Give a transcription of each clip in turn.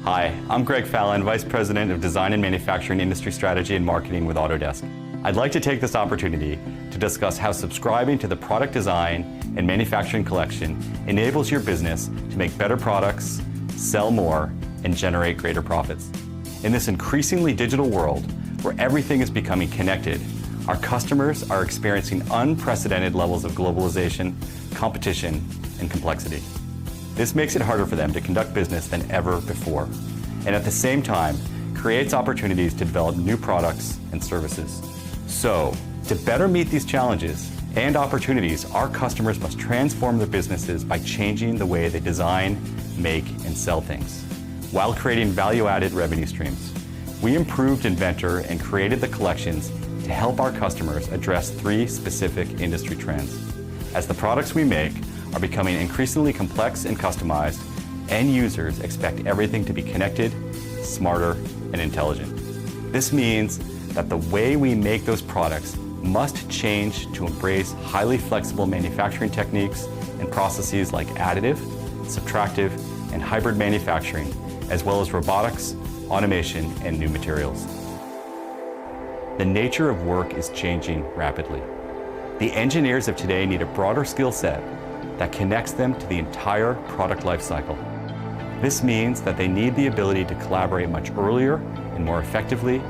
Hi, I'm Greg Fallon, Vice President of Design and Manufacturing Industry Strategy and Marketing with Autodesk. I'd like to take this opportunity to discuss how subscribing to the Product Design and Manufacturing Collection enables your business to make better products, sell more, and generate greater profits. In this increasingly digital world, where everything is becoming connected, our customers are experiencing unprecedented levels of globalization, competition, and complexity. This makes it harder for them to conduct business than ever before, and at the same time, creates opportunities to develop new products and services. So, to better meet these challenges and opportunities, our customers must transform their businesses by changing the way they design, make, and sell things, while creating value-added revenue streams. We improved Inventor and created the collections to help our customers address 3 specific industry trends. As the products we make are becoming increasingly complex and customized, end users expect everything to be connected, smarter, and intelligent. This means that the way we make those products must change to embrace highly flexible manufacturing techniques and processes like additive, subtractive, and hybrid manufacturing, as well as robotics, automation, and new materials. The nature of work is changing rapidly. The engineers of today need a broader skill set that connects them to the entire product lifecycle. This means that they need the ability to collaborate much earlier and more effectively,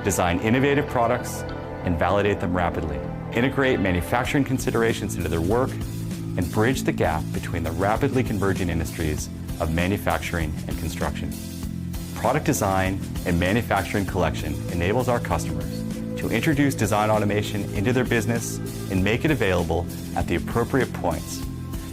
design innovative products, and validate them rapidly, integrate manufacturing considerations into their work, and bridge the gap between the rapidly converging industries of manufacturing and construction. Product Design and Manufacturing Collection enables our customers to introduce design automation into their business and make it available at the appropriate points,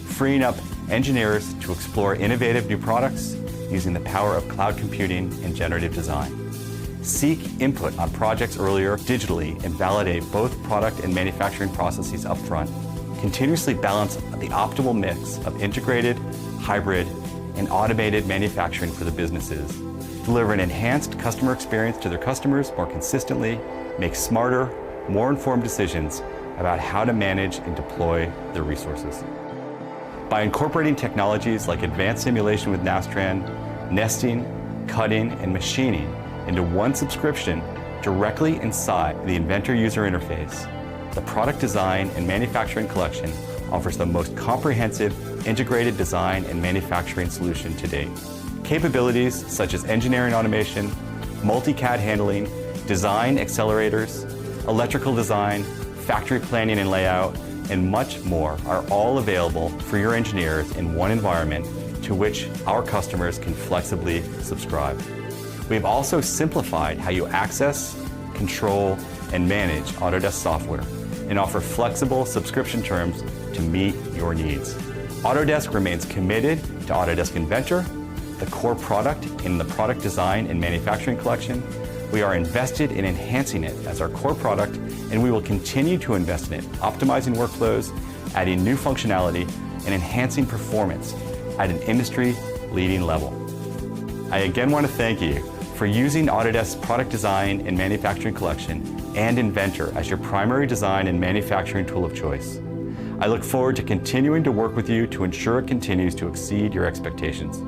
freeing up engineers to explore innovative new products using the power of cloud computing and generative design. Seek input on projects earlier digitally and validate both product and manufacturing processes upfront. Continuously balance the optimal mix of integrated, hybrid, and automated manufacturing for the businesses. Deliver an enhanced customer experience to their customers more consistently, make smarter, more informed decisions about how to manage and deploy their resources. By incorporating technologies like advanced simulation with Nastran, nesting, cutting, and machining into one subscription directly inside the Inventor user interface, the Product Design and Manufacturing Collection offers the most comprehensive integrated design and manufacturing solution to date. Capabilities such as engineering automation, multi-CAD handling, design accelerators, electrical design, factory planning and layout, and much more are all available for your engineers in one environment to which our customers can flexibly subscribe. We've also simplified how you access, control, and manage Autodesk software and offer flexible subscription terms to meet your needs. Autodesk remains committed to Autodesk Inventor, the core product in the Product Design and Manufacturing Collection. We are invested in enhancing it as our core product, and we will continue to invest in it, optimizing workflows, adding new functionality, and enhancing performance at an industry-leading level. I again want to thank you for using Autodesk's Product Design and Manufacturing Collection and Inventor as your primary design and manufacturing tool of choice. I look forward to continuing to work with you to ensure it continues to exceed your expectations.